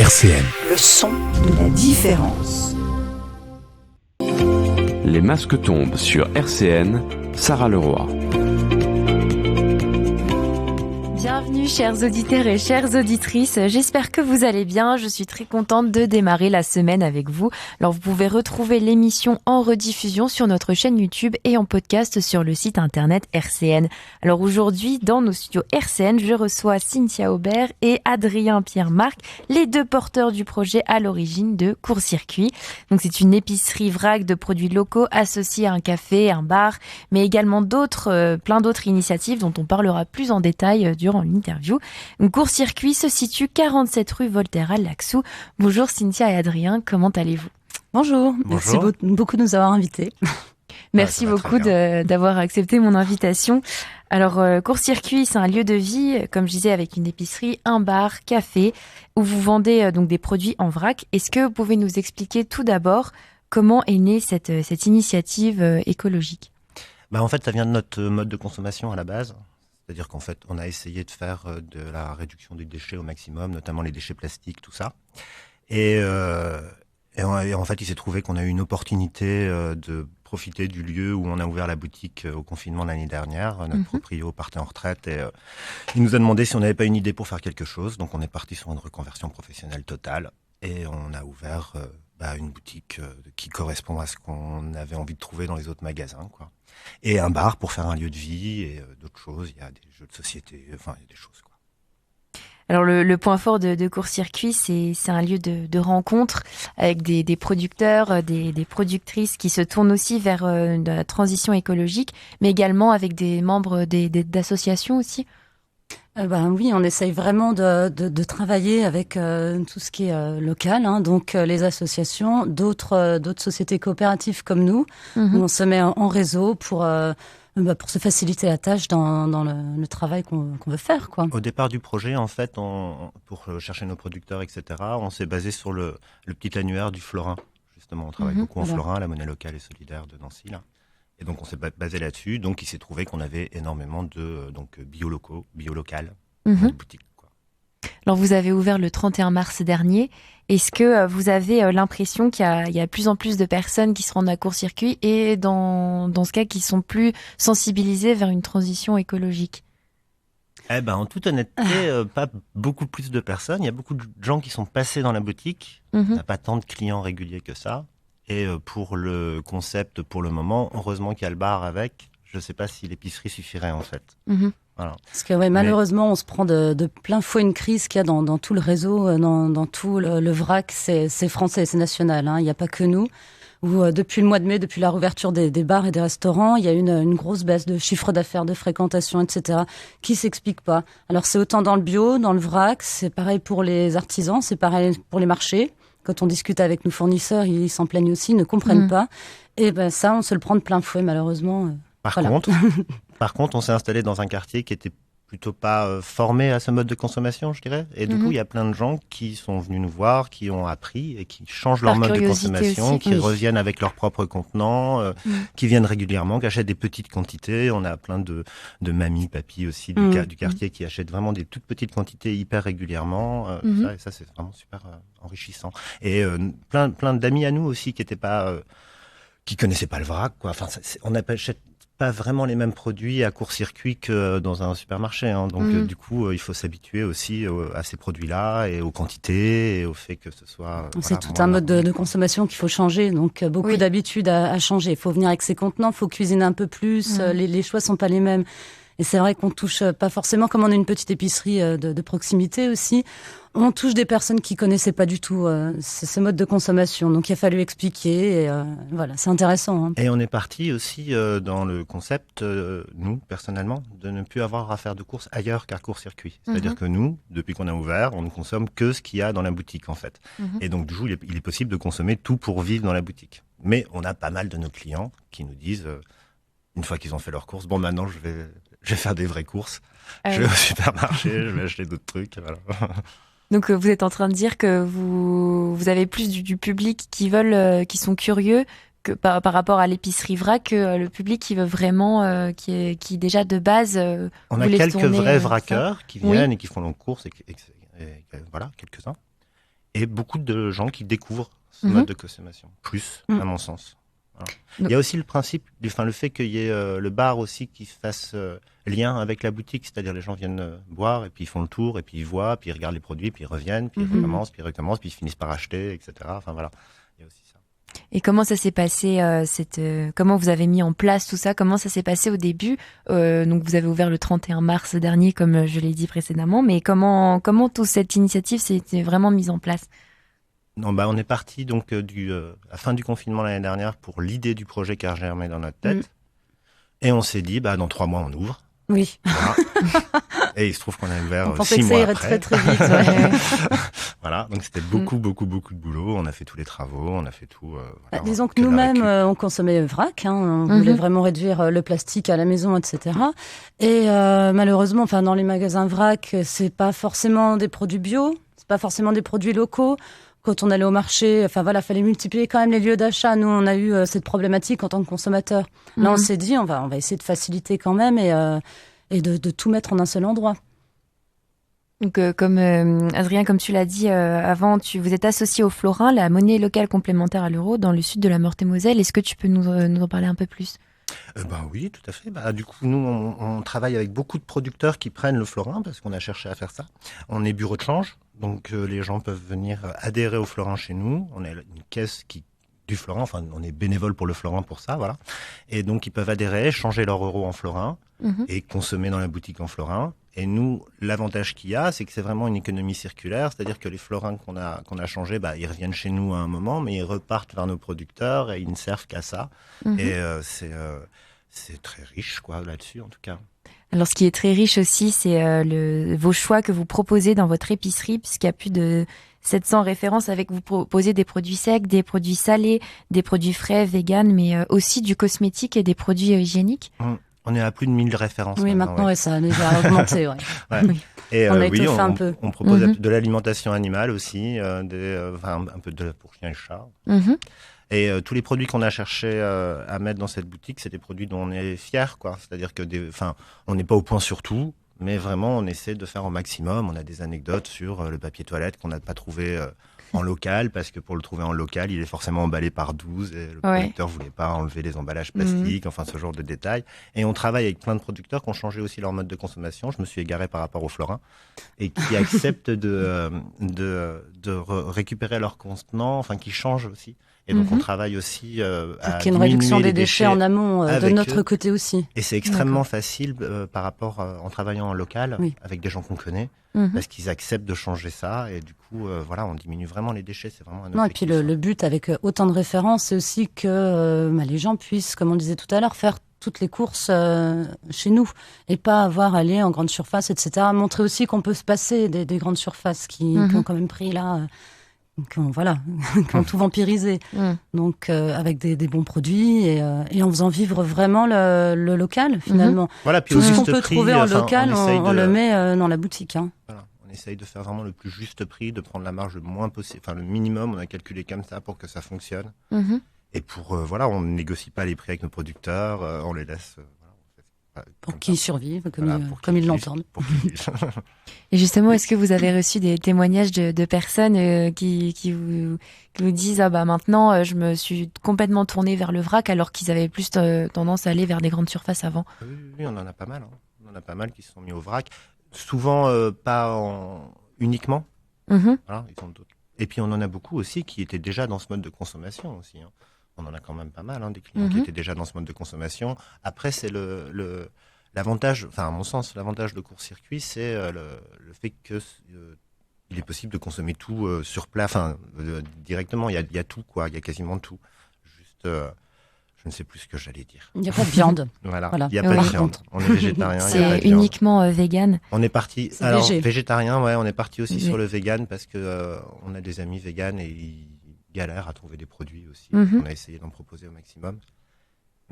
RCN. Le son de la différence. Les masques tombent sur RCN, Sarah Leroy. Bienvenue chers auditeurs et chères auditrices, j'espère que vous allez bien, je suis très contente de démarrer la semaine avec vous. Alors vous pouvez retrouver l'émission en rediffusion sur notre chaîne YouTube et en podcast sur le site internet RCN. Alors aujourd'hui dans nos studios RCN, je reçois Cynthia Aubert et Adrien Pierre-Marc, les deux porteurs du projet à l'origine de Court-Circuit. Donc c'est une épicerie vrac de produits locaux associée à un café, un bar, mais également plein d'autres initiatives dont on parlera plus en détail durant l'interview. Court-Circuit se situe 47 rue Voltaire à Laxou. Bonjour Cynthia et Adrien, comment allez-vous ? Bonjour, merci beaucoup de nous avoir invités. Merci beaucoup d'avoir accepté mon invitation. Alors, Court-Circuit, c'est un lieu de vie, comme je disais, avec une épicerie, un bar, café, où vous vendez donc des produits en vrac. Est-ce que vous pouvez nous expliquer tout d'abord comment est née cette initiative écologique ? En fait, ça vient de notre mode de consommation à la base. C'est-à-dire qu'en fait, on a essayé de faire de la réduction des déchets au maximum, notamment les déchets plastiques, tout ça. Et en fait, il s'est trouvé qu'on a eu une opportunité de profiter du lieu où on a ouvert la boutique au confinement l'année dernière. Notre proprio partait en retraite et il nous a demandé si on n'avait pas une idée pour faire quelque chose. Donc, on est parti sur une reconversion professionnelle totale et on a ouvert une boutique qui correspond à ce qu'on avait envie de trouver dans les autres magasins, quoi. Et un bar pour faire un lieu de vie et d'autres choses. Il y a des jeux de société, enfin, il y a des choses, quoi. Alors le point fort de Court-Circuit, c'est un lieu de rencontre avec des producteurs, des productrices qui se tournent aussi vers de la transition écologique, mais également avec des membres d'associations aussi. Oui, on essaye vraiment de travailler avec tout ce qui est local, donc les associations, d'autres sociétés coopératives comme nous, où on se met en réseau pour se faciliter la tâche dans le travail qu'on veut faire, quoi. Au départ du projet, en fait, pour chercher nos producteurs, etc., on s'est basé sur le petit annuaire du florin. Justement, on travaille beaucoup en florin, la monnaie locale et solidaire de Nancy, là. Et donc, on s'est basé là-dessus. Donc, il s'est trouvé qu'on avait énormément de bio-local, boutiques, quoi. Alors, vous avez ouvert le 31 mars dernier. Est-ce que vous avez l'impression qu'il y a de plus en plus de personnes qui se rendent à Court-Circuit et dans ce cas, qui sont plus sensibilisées vers une transition écologique ? En toute honnêteté, pas beaucoup plus de personnes. Il y a beaucoup de gens qui sont passés dans la boutique. On n'a pas tant de clients réguliers que ça. Et pour le concept, pour le moment, heureusement qu'il y a le bar avec. Je ne sais pas si l'épicerie suffirait, en fait. Voilà. Parce que malheureusement, on se prend de plein fouet une crise qu'il y a dans tout le réseau, dans tout le vrac. C'est français, c'est national. Il n'y a pas que nous. Où depuis le mois de mai, depuis la réouverture des bars et des restaurants, il y a une grosse baisse de chiffre d'affaires, de fréquentation, etc., qui s'explique pas. Alors c'est autant dans le bio, dans le vrac, c'est pareil pour les artisans, c'est pareil pour les marchés. Quand on discute avec nos fournisseurs, ils s'en plaignent aussi, ils ne comprennent pas. Et ça, on se le prend de plein fouet, malheureusement. Par contre, on s'est installé dans un quartier qui était plutôt pas formé à ce mode de consommation, je dirais. Et du coup, il y a plein de gens qui sont venus nous voir, qui ont appris et qui changent leur mode de consommation, qui reviennent avec leurs propres contenants, qui viennent régulièrement, qui achètent des petites quantités. On a plein de mamies, papis aussi du quartier qui achètent vraiment des toutes petites quantités hyper régulièrement. Ça, c'est vraiment super enrichissant. Et plein d'amis à nous aussi qui étaient pas, qui connaissaient pas le vrac, quoi. Enfin, on n'achète pas vraiment les mêmes produits à Court-Circuit que dans un supermarché, donc du coup il faut s'habituer aussi à ces produits-là et aux quantités et au fait que ce soit c'est tout un mode de consommation qu'il faut changer, donc beaucoup d'habitudes à changer. Il faut venir avec ses contenants, il faut cuisiner un peu plus, les choix sont pas les mêmes. Et c'est vrai qu'on touche pas forcément, comme on est une petite épicerie de proximité aussi, on touche des personnes qui connaissaient pas du tout ce mode de consommation. Donc il a fallu expliquer, et voilà, c'est intéressant. Et on est parti aussi dans le concept, nous, personnellement, de ne plus avoir à faire de courses ailleurs qu'à Court-Circuit. C'est-à-dire que nous, depuis qu'on a ouvert, on ne consomme que ce qu'il y a dans la boutique, en fait. Et donc du coup, il est possible de consommer tout pour vivre dans la boutique. Mais on a pas mal de nos clients qui nous disent, une fois qu'ils ont fait leurs courses, maintenant je vais faire des vraies courses. Je vais au supermarché, je vais acheter d'autres trucs. Voilà. Donc vous êtes en train de dire que vous avez plus du public qui sont curieux que par rapport à l'épicerie vrac, que le public qui veut vraiment, qui déjà de base. On a quelques vrais vraqueurs qui viennent et qui font leurs courses et voilà, quelques-uns. et beaucoup de gens qui découvrent ce mode de consommation, à mon sens. Voilà. Il y a aussi le principe, le fait qu'il y ait le bar aussi qui fasse lien avec la boutique, c'est-à-dire les gens viennent boire et puis ils font le tour et puis ils voient, puis ils regardent les produits, puis ils reviennent, puis ils recommencent, puis ils finissent par acheter, etc. Enfin voilà, il y a aussi ça. Et comment ça s'est passé, comment vous avez mis en place tout ça? Comment ça s'est passé au début? Donc vous avez ouvert le 31 mars dernier, comme je l'ai dit précédemment, mais comment toute cette initiative s'est vraiment mise en place? Non, on est parti donc la fin du confinement l'année dernière pour l'idée du projet qui a germé dans notre tête. Et on s'est dit, dans 3 mois, on ouvre. Oui. Voilà. Et il se trouve qu'on a ouvert 6 mois après. On pensait que ça irait très très vite. Ouais. Voilà, donc c'était beaucoup de boulot. On a fait tous les travaux, on a fait tout. Disons que nous-mêmes, on consommait vrac. On voulait vraiment réduire le plastique à la maison, etc. Et malheureusement, dans les magasins vrac, c'est pas forcément des produits bio, c'est pas forcément des produits locaux. Quand on allait au marché, fallait multiplier quand même les lieux d'achat. Nous, on a eu cette problématique en tant que consommateur. Là, on s'est dit, on va essayer de faciliter quand même et de tout mettre en un seul endroit. Donc, comme Adrien, comme tu l'as dit avant, vous êtes associé au florin, la monnaie locale complémentaire à l'euro, dans le sud de la Meurthe-et-Moselle. Est-ce que tu peux nous en parler un peu plus? Oui, tout à fait. Du coup, nous, on travaille avec beaucoup de producteurs qui prennent le florin parce qu'on a cherché à faire ça. On est bureau de change, donc les gens peuvent venir adhérer au florin chez nous. On a une caisse du florin, on est bénévole pour le florin pour ça, voilà. Et donc, ils peuvent adhérer, changer leur euro en florin et consommer dans la boutique en florin. Et nous, l'avantage qu'il y a, c'est que c'est vraiment une économie circulaire, c'est-à-dire que les florins qu'on a changés, ils reviennent chez nous à un moment, mais ils repartent vers nos producteurs et ils ne servent qu'à ça. Et c'est très riche, là-dessus, en tout cas. Alors, ce qui est très riche aussi, c'est vos choix que vous proposez dans votre épicerie, puisqu'il y a plus de 700 références avec vous proposez des produits secs, des produits salés, des produits frais, vegan, mais aussi du cosmétique et des produits hygiéniques. On est à plus de 1000 références. Oui, maintenant, ça a déjà augmenté. Ouais. Oui. Et on a étoffé un peu. On propose de l'alimentation animale aussi, un peu pour chiens et chats. Et tous les produits qu'on a cherché à mettre dans cette boutique, c'est des produits dont on est fier, C'est-à-dire que, on n'est pas au point sur tout, mais vraiment, on essaie de faire au maximum. On a des anecdotes sur le papier toilette qu'on n'a pas trouvé en local, parce que pour le trouver en local, il est forcément emballé par 12 et le producteur voulait pas enlever les emballages plastiques, ce genre de détails. Et on travaille avec plein de producteurs qui ont changé aussi leur mode de consommation. Je me suis égaré par rapport au florin et qui acceptent de récupérer leur contenant, qui changent aussi. Et donc, on travaille aussi à qu'il y ait une réduction des déchets en amont de notre côté aussi. Et c'est extrêmement facile par rapport en travaillant en local avec des gens qu'on connaît, parce qu'ils acceptent de changer ça. Et du coup, on diminue vraiment les déchets. C'est vraiment un objectif. Et puis le but avec autant de références, c'est aussi que les gens puissent, comme on disait tout à l'heure, faire toutes les courses chez nous et pas avoir à aller en grande surface, etc. Montrer aussi qu'on peut se passer des grandes surfaces qui ont quand même pris là... qui ont tout vampirisé. Donc, avec des bons produits et en faisant vivre vraiment le local, finalement. Voilà, puis tout ce qu'on peut trouver en local, on le met dans la boutique. Voilà, on essaye de faire vraiment le plus juste prix, de prendre la marge le moins possible, le minimum, on a calculé comme ça pour que ça fonctionne. Et pour, on ne négocie pas les prix avec nos producteurs, on les laisse... pour qu'ils survivent, comme ils l'entendent. Et justement, est-ce que vous avez reçu des témoignages de personnes qui vous disent maintenant, je me suis complètement tournée vers le vrac alors qu'ils avaient plus tendance à aller vers des grandes surfaces avant? Oui, on en a pas mal. On en a pas mal qui se sont mis au vrac. Souvent, pas uniquement. Voilà, ils ont d'autres. Et puis, on en a beaucoup aussi qui étaient déjà dans ce mode de consommation aussi. On en a quand même pas mal, des clients qui étaient déjà dans ce mode de consommation. Après, c'est l'avantage, à mon sens, l'avantage de court-circuit, c'est le fait que il est possible de consommer tout sur place, directement. Il y a tout, il y a quasiment tout. Juste, je ne sais plus ce que j'allais dire. Il n'y a pas de viande. Voilà. Il n'y a pas de viande. On est végétarien. C'est uniquement vegan. On est parti. Alors, végétarien, on est parti aussi sur le vegan parce que on a des amis véganes et ils galèrent à trouver des produits aussi. On a essayé d'en proposer au maximum.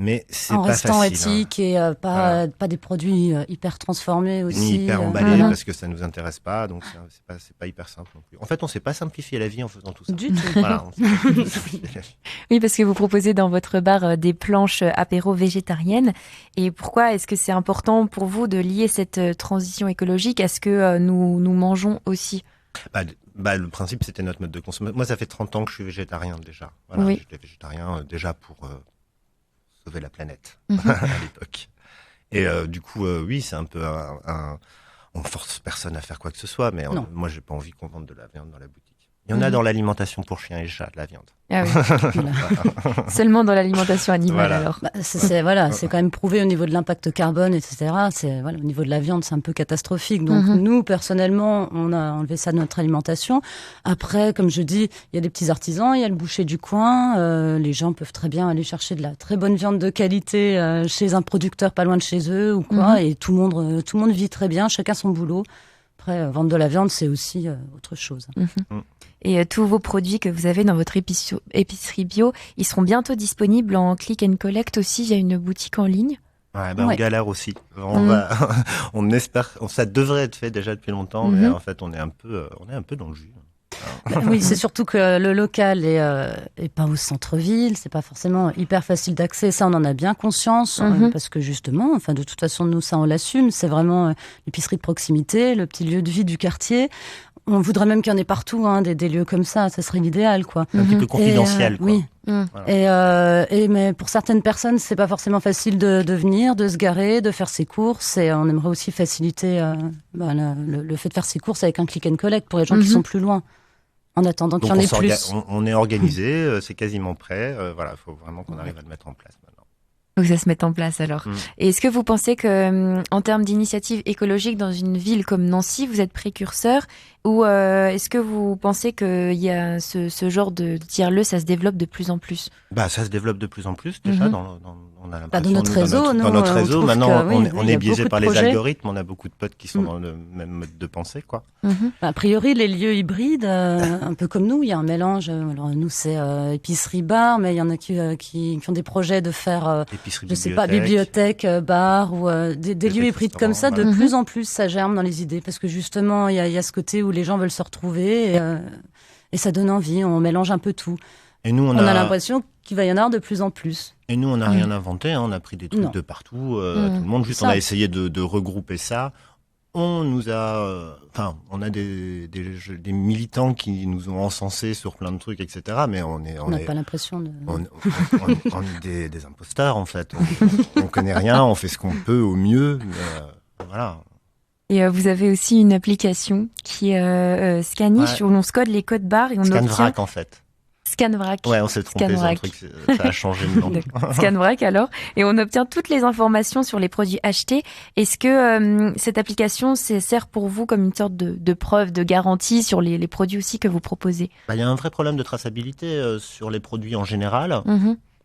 Mais c'est pas facile. En restant éthique et pas des produits hyper transformés aussi. Ni hyper emballés parce que ça nous intéresse pas. Donc c'est pas hyper simple non plus. En fait, on s'est pas simplifié la vie en faisant tout ça. Du tout. Voilà, oui, parce que vous proposez dans votre bar des planches apéro végétariennes. Et pourquoi est-ce que c'est important pour vous de lier cette transition écologique à ce que nous mangeons aussi? Le principe, c'était notre mode de consommation. Moi, ça fait 30 ans que je suis végétarien déjà. Voilà, oui. J'étais végétarien déjà pour sauver la planète Mhm. à l'époque. Et du coup, oui, c'est un peu on force personne à faire quoi que ce soit, mais moi, j'ai pas envie qu'on vende de la viande dans la boutique. Il y en a dans l'alimentation pour chiens et chats, de la viande. Ah oui. Seulement dans l'alimentation animale, alors. C'est quand même prouvé au niveau de l'impact carbone, etc. Au niveau de la viande, c'est un peu catastrophique. Donc nous, personnellement, on a enlevé ça de notre alimentation. Après, comme je dis, il y a des petits artisans, il y a le boucher du coin. Les gens peuvent très bien aller chercher de la très bonne viande de qualité chez un producteur pas loin de chez eux ou quoi. Et tout le monde vit très bien, chacun son boulot. Après, vendre de la viande, c'est aussi autre chose. Et tous vos produits que vous avez dans votre épicerie bio, ils seront bientôt disponibles en click and collect aussi. Il y a une boutique en ligne. Ouais, on galère aussi. On espère, ça devrait être fait déjà depuis longtemps, mais en fait, on est un peu dans le jus. Oui, c'est surtout que le local est pas au centre-ville, c'est pas forcément hyper facile d'accès. Ça, on en a bien conscience, parce que justement, de toute façon, nous, ça, on l'assume. C'est vraiment l'épicerie de proximité, le petit lieu de vie du quartier. On voudrait même qu'il y en ait partout, des lieux comme ça serait l'idéal, quoi. Un petit peu confidentiel, quoi. Oui. Voilà. Mais pour certaines personnes, c'est pas forcément facile de venir, de se garer, de faire ses courses. Et on aimerait aussi faciliter le fait de faire ses courses avec un click and collect pour les gens qui sont plus loin. En attendant qu'il y en ait plus. On est organisé, c'est quasiment prêt. Il faut vraiment qu'on arrive à le mettre en place maintenant. Faut que ça se mette en place alors. Et est-ce que vous pensez que, en termes d'initiative écologique dans une ville comme Nancy, vous êtes précurseur, ou est-ce que vous pensez qu'il y a ce genre de tiers-lieu, ça se développe de plus en plus? Ça se développe de plus en plus déjà on a l'impression dans notre réseau. Dans notre réseau, maintenant, on est biaisé par les algorithmes. On a beaucoup de potes qui sont dans le même mode de pensée, quoi. A priori, les lieux hybrides, un peu comme nous, il y a un mélange. Alors nous, c'est épicerie-bar, mais il y en a qui ont des projets de faire, bibliothèque, bar ou des lieux hybrides comme ça. De plus en plus, ça germe dans les idées, parce que justement, il y a ce côté où les gens veulent se retrouver et ça donne envie. On mélange un peu tout. Et nous, on a l'impression qu'il va y en avoir de plus en plus. Et nous, on n'a rien inventé. On a pris des trucs de partout. Tout le monde, juste, on a essayé de regrouper ça. On nous a, on a des militants qui nous ont encensés sur plein de trucs, etc. Mais on n'a pas l'impression de. On est des imposteurs, en fait. On connaît rien. On fait ce qu'on peut au mieux. Mais, voilà. Et vous avez aussi une application qui est Scanish, où l'on scode les codes barres et on obtient... Scanvrac, en fait. Scanvrac. Ouais, on s'est trompé sur un truc, ça a changé le nom. Scanvrac, alors. Et on obtient toutes les informations sur les produits achetés. Est-ce que cette application sert pour vous comme une sorte de preuve, de garantie sur les produits aussi que vous proposez? Il y a un vrai problème de traçabilité sur les produits en général.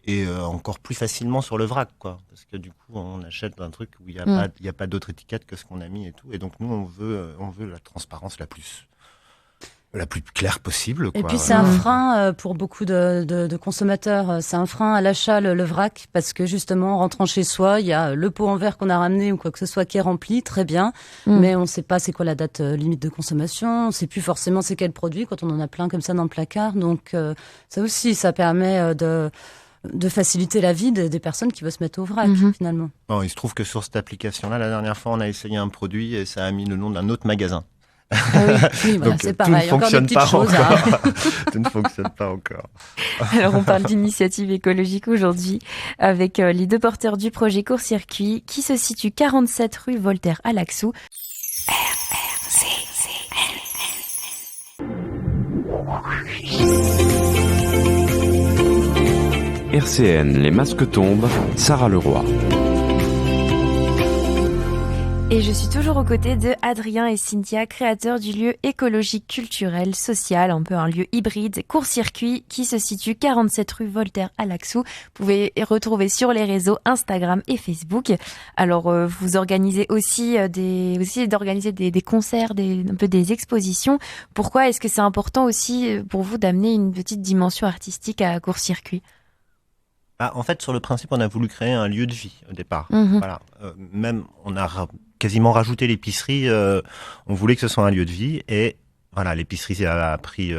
Et encore plus facilement sur le vrac, quoi. Parce que du coup, on achète un truc où il y a pas d'autre étiquette que ce qu'on a mis et tout. Et donc, nous, on veut la transparence la plus claire possible, quoi. Et puis, c'est un frein pour beaucoup de consommateurs. C'est un frein à l'achat, le vrac, parce que justement, en rentrant chez soi, il y a le pot en verre qu'on a ramené ou quoi que ce soit qui est rempli, très bien. Mais on ne sait pas c'est quoi la date limite de consommation. On ne sait plus forcément c'est quel produit quand on en a plein comme ça dans le placard. Donc, ça aussi, ça permet de faciliter la vie des personnes qui veulent se mettre au vrac, finalement. Bon, il se trouve que sur cette application-là, la dernière fois, on a essayé un produit et ça a mis le nom d'un autre magasin. Oui, voilà, c'est pareil. Tout ne fonctionne pas choses, encore. Tout ne fonctionne pas encore. Alors, on parle d'initiative écologique aujourd'hui avec les deux porteurs du projet Court-Circuit qui se situe 47 rue Voltaire à Laxou. RCN, les masques tombent, Sarah Leroy. Et je suis toujours aux côtés de Adrien et Cynthia, créateurs du lieu écologique, culturel, social, un peu un lieu hybride, Court-Circuit, qui se situe 47 rue Voltaire à Laxou. Vous pouvez retrouver sur les réseaux Instagram et Facebook. Alors, vous organisez aussi d'organiser des concerts, un peu des expositions. Pourquoi est-ce que c'est important aussi pour vous d'amener une petite dimension artistique à Court-Circuit? En fait, sur le principe, on a voulu créer un lieu de vie au départ. Voilà. Même, on a quasiment rajouté l'épicerie. On voulait que ce soit un lieu de vie. Et voilà, l'épicerie a pris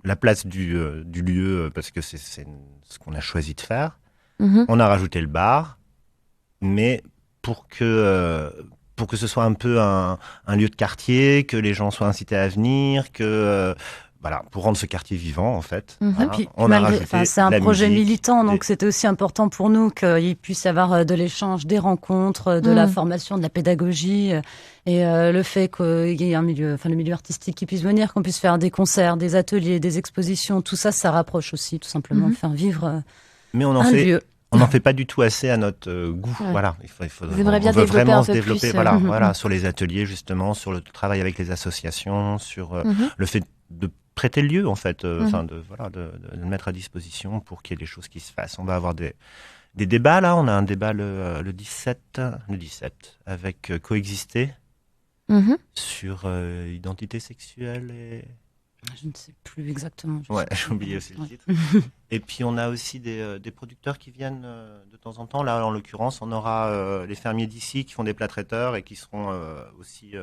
la place du lieu parce que c'est ce qu'on a choisi de faire. On a rajouté le bar. Mais pour que pour que ce soit un peu un lieu de quartier, que les gens soient incités à venir, que voilà, pour rendre ce quartier vivant en fait. Voilà. Puis, On a rajouté c'est un la projet musique, militant, donc c'était aussi important pour nous qu'il puisse y avoir de l'échange, des rencontres, de la formation, de la pédagogie, et le fait qu'il y ait un milieu, enfin le milieu artistique qui puisse venir, qu'on puisse faire des concerts, des ateliers, des expositions, tout ça, ça rapproche aussi, tout simplement, faire vivre mais un lieu. On n'en fait pas du tout assez à notre goût. Ouais. Voilà, Vous aimeriez bien développer vraiment un se peu développer. plus, Voilà, sur les ateliers justement, sur le travail avec les associations, sur le fait de prêter le lieu en fait, de le mettre à disposition pour qu'il y ait des choses qui se fassent. On va avoir des débats là. On a un débat le 17 avec Coexister sur identité sexuelle et Je ne sais plus exactement. ouais, j'ai oublié aussi le titre. Et puis on a aussi des producteurs qui viennent de temps en temps. Là, en l'occurrence, on aura les fermiers d'ici qui font des plats traiteurs et qui seront aussi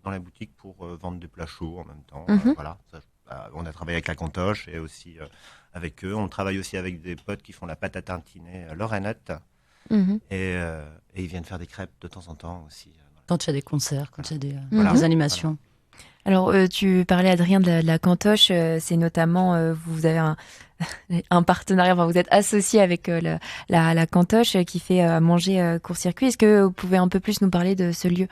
dans la boutique pour vendre des plats chauds en même temps. Voilà. On a travaillé avec la Cantoche et aussi avec eux. On travaille aussi avec des potes qui font la pâte à tartiner Lorrainette. Et ils viennent faire des crêpes de temps en temps aussi. Quand il y a des concerts, quand il y a des animations. Alors, tu parlais, Adrien, de la Cantoche. C'est notamment, vous avez un partenariat, enfin, vous êtes associé avec la Cantoche qui fait à manger court-circuit. Est-ce que vous pouvez un peu plus nous parler de ce lieu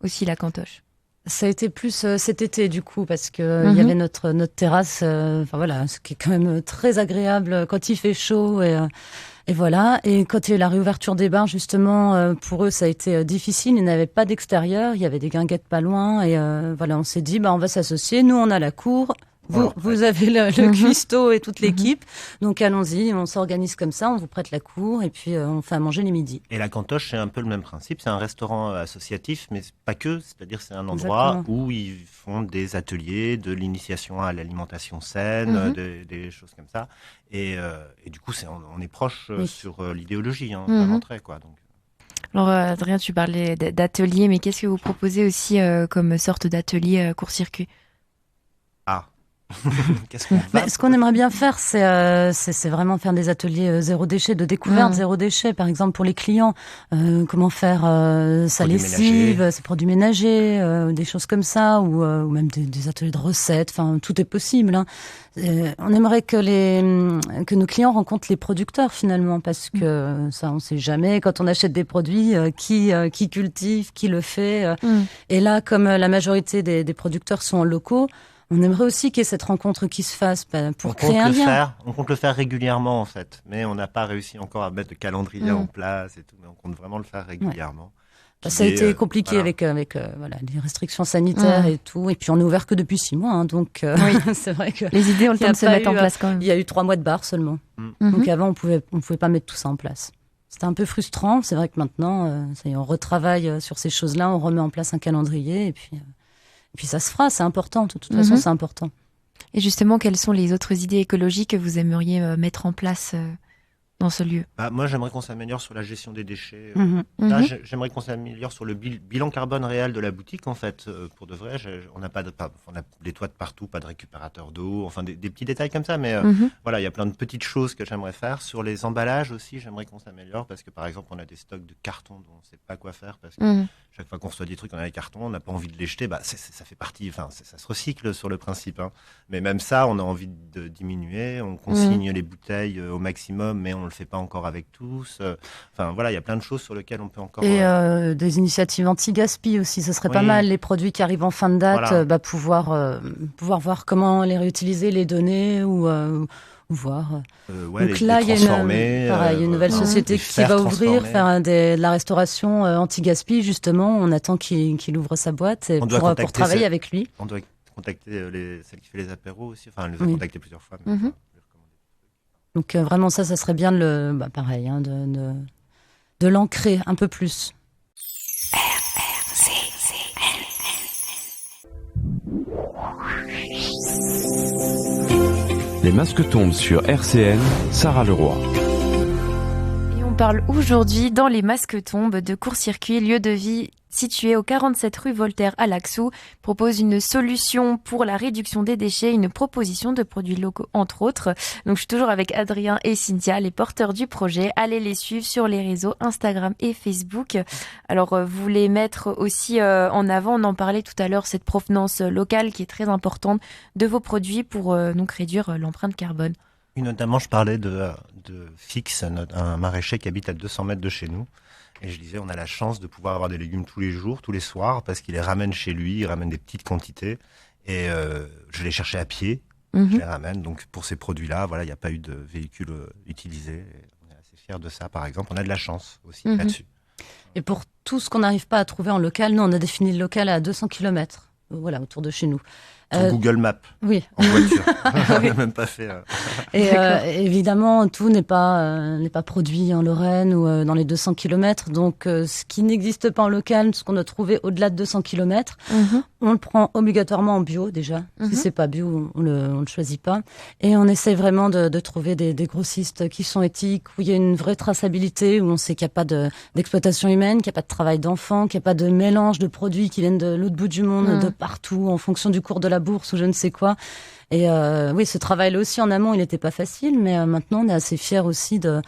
aussi, la Cantoche? Ça a été plus cet été du coup parce que il y avait notre terrasse, enfin voilà, ce qui est quand même très agréable quand il fait chaud et voilà. Et quand il y a eu la réouverture des bars justement, pour eux ça a été difficile. Ils n'avaient pas d'extérieur, il y avait des guinguettes pas loin et voilà, on s'est dit on va s'associer. Nous on a la cour. Vous avez le cuistot et toute l'équipe, donc allons-y, on s'organise comme ça, on vous prête la cour et puis on fait à manger les midis. Et la Cantoche, c'est un peu le même principe, c'est un restaurant associatif, mais pas que, c'est-à-dire c'est un endroit où ils font des ateliers de l'initiation à l'alimentation saine, des choses comme ça, et du coup on est proche sur l'idéologie, vraiment très quoi. Donc. Alors Adrien, tu parlais d'ateliers, mais qu'est-ce que vous proposez aussi comme sorte d'atelier court-circuit? Ce qu'on aimerait bien faire, c'est vraiment faire des ateliers zéro déchet, de découverte zéro déchet, par exemple pour les clients, comment faire sa lessive, ses produits ménagers, des choses comme ça, ou même des ateliers de recettes. Enfin, tout est possible. On aimerait que nos clients rencontrent les producteurs finalement, parce que ça, on sait jamais quand on achète des produits qui cultive, qui le fait. Et là, comme la majorité des producteurs sont locaux. On aimerait aussi qu'il y ait cette rencontre qui se fasse pour créer un lien. On compte le faire régulièrement en fait, mais on n'a pas réussi encore à mettre le calendrier en place et tout, mais on compte vraiment le faire régulièrement. Ça a été compliqué avec les restrictions sanitaires et tout, et puis on est ouvert que depuis 6 mois, donc c'est vrai que les idées ont le temps de se mettre en place quand même. Il y a eu 3 mois de bar seulement, donc avant on pouvait pas mettre tout ça en place. C'était un peu frustrant, c'est vrai que maintenant ça y est, on retravaille sur ces choses-là, on remet en place un calendrier et puis ça se fera, c'est important, de toute façon c'est important. Et justement, quelles sont les autres idées écologiques que vous aimeriez mettre en place dans ce lieu? Moi, j'aimerais qu'on s'améliore sur la gestion des déchets. Là, j'aimerais qu'on s'améliore sur le bilan carbone réel de la boutique, en fait. Pour de vrai, on a des toits de partout, pas de récupérateur d'eau, enfin des petits détails comme ça. Mais voilà, il y a plein de petites choses que j'aimerais faire. Sur les emballages aussi, j'aimerais qu'on s'améliore parce que, par exemple, on a des stocks de cartons dont on ne sait pas quoi faire parce que chaque fois qu'on reçoit des trucs, on a des cartons, on n'a pas envie de les jeter. Ça fait partie, enfin, ça se recycle sur le principe. Mais même ça, on a envie de diminuer. On consigne les bouteilles au maximum, mais on le fait pas encore avec tous. Enfin voilà, il y a plein de choses sur lesquelles on peut encore. Et des initiatives anti-gaspi aussi, ce serait pas mal. Les produits qui arrivent en fin de date, pouvoir voir comment les réutiliser, les donner ou voir. Donc là, il y a une nouvelle société qui va ouvrir, faire de la restauration anti-gaspi justement. On attend qu'il ouvre sa boîte pour travailler avec lui. On doit contacter celle qui fait les apéros aussi. Enfin, elle les a contactés plusieurs fois. Mais donc vraiment ça serait bien de l'ancrer un peu plus. Les masques tombent sur RCN, Sarah Leroy. Et on parle aujourd'hui dans Les masques tombent de court-circuit, lieu de vie situé au 47 rue Voltaire à Laxou, propose une solution pour la réduction des déchets, une proposition de produits locaux entre autres. Donc je suis toujours avec Adrien et Cynthia, les porteurs du projet. Allez les suivre sur les réseaux Instagram et Facebook. Alors vous voulez mettre aussi en avant, on en parlait tout à l'heure, cette provenance locale qui est très importante de vos produits pour donc réduire l'empreinte carbone. Et notamment, je parlais de Fix, un maraîcher qui habite à 200 mètres de chez nous. Et je disais, on a la chance de pouvoir avoir des légumes tous les jours, tous les soirs, parce qu'il les ramène chez lui, il ramène des petites quantités. Et je les cherchais à pied, je les ramène. Donc pour ces produits-là, voilà, il n'y a pas eu de véhicule utilisé. Et on est assez fiers de ça, par exemple. On a de la chance aussi là-dessus. Et pour tout ce qu'on n'arrive pas à trouver en local, nous, on a défini le local à 200 km, voilà, autour de chez nous. Sur Google Maps. Oui. En voiture. On n'a même pas fait. Et évidemment, tout n'est pas produit en Lorraine ou dans les 200 km. Donc, ce qui n'existe pas en local, ce qu'on a trouvé au-delà de 200 km, on le prend obligatoirement en bio déjà. Si c'est pas bio, on le choisit pas. Et on essaie vraiment de trouver des grossistes qui sont éthiques, où il y a une vraie traçabilité, où on sait qu'il n'y a pas d'exploitation humaine, qu'il n'y a pas de travail d'enfant, qu'il n'y a pas de mélange de produits qui viennent de l'autre bout du monde, de partout, en fonction du cours de la bourse ou je ne sais quoi. Et oui, ce travail-là aussi en amont, il n'était pas facile, mais maintenant on est assez fiers aussi de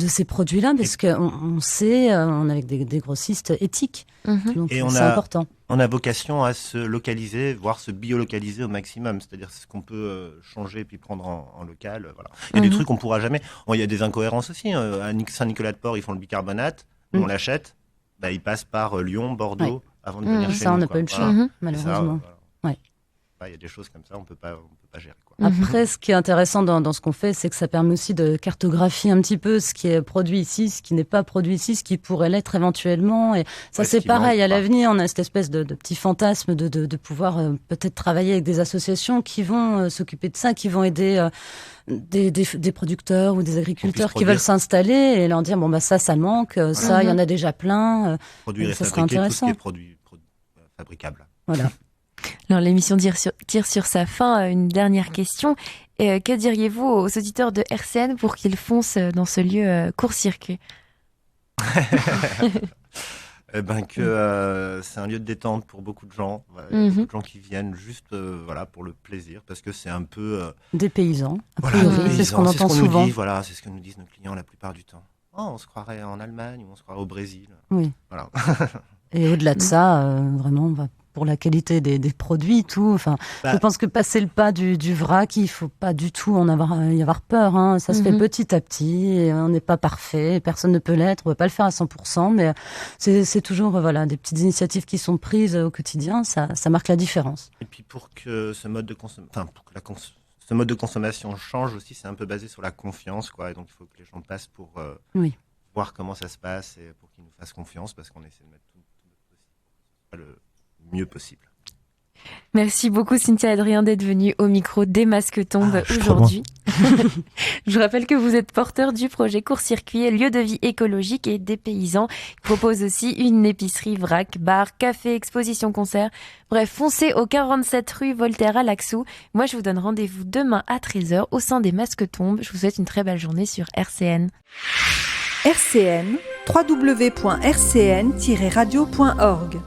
ces produits-là parce qu'on sait, on est avec des grossistes éthiques. Donc et c'est important. On a vocation à se localiser, voire se biolocaliser au maximum. C'est-à-dire ce qu'on peut changer et puis prendre en local. Voilà. Il y a des trucs qu'on ne pourra jamais. Bon, il y a des incohérences aussi. À Saint-Nicolas-de-Port, ils font le bicarbonate. On l'achète. Bah, il passe par Lyon, Bordeaux avant de venir chez nous. Ça, on n'a pas eu le choix, malheureusement. Il y a des choses comme ça, on peut pas gérer. Après, ce qui est intéressant dans ce qu'on fait, c'est que ça permet aussi de cartographier un petit peu ce qui est produit ici, ce qui n'est pas produit ici, ce qui pourrait l'être éventuellement. Et ça, c'est pareil. À l'avenir, on a cette espèce de petit fantasme de pouvoir peut-être travailler avec des associations qui vont s'occuper de ça, qui vont aider des producteurs ou des agriculteurs qui veulent s'installer et leur dire bon bah ça manque, ça il y en a déjà plein. Produire et ça fabriquer serait tout intéressant. ce qui est produit fabricable. Voilà. Alors l'émission tire sur sa fin. Une dernière question. Que diriez-vous aux auditeurs de RCN pour qu'ils foncent dans ce lieu court-circuit? Que c'est un lieu de détente pour beaucoup de gens. Il y a beaucoup de gens qui viennent juste pour le plaisir, parce que c'est un peu... des paysans, a priori, c'est ce qu'on entend souvent. C'est ce que nous disent nos clients la plupart du temps. On se croirait en Allemagne ou on se croirait au Brésil. Oui. Voilà. Et au-delà de ça, vraiment, pour la qualité des produits, tout. Enfin, je pense que passer le pas du vrac, il faut pas du tout y avoir peur. Hein. Ça se fait petit à petit. Et on n'est pas parfait. Personne ne peut l'être. On ne va pas le faire à 100%. Mais c'est toujours des petites initiatives qui sont prises au quotidien. Ça marque la différence. Et puis pour que ce mode de ce mode de consommation change aussi, c'est un peu basé sur la confiance, quoi. Et donc il faut que les gens passent pour voir comment ça se passe et pour qu'ils nous fassent confiance, parce qu'on essaie de mettre tout le mieux possible. Merci beaucoup Cynthia et Adrien d'être venus au micro des Masques Tombent aujourd'hui. Je vous rappelle que vous êtes porteur du projet Court-Circuit, lieu de vie écologique et des paysans. Il propose aussi une épicerie, vrac, bar, café, exposition, concert. Bref, foncez au 47 rue Voltaire à Laxou. Moi, je vous donne rendez-vous demain à 13h au sein des Masques Tombent. Je vous souhaite une très belle journée sur RCN. RCN, www.rcn-radio.org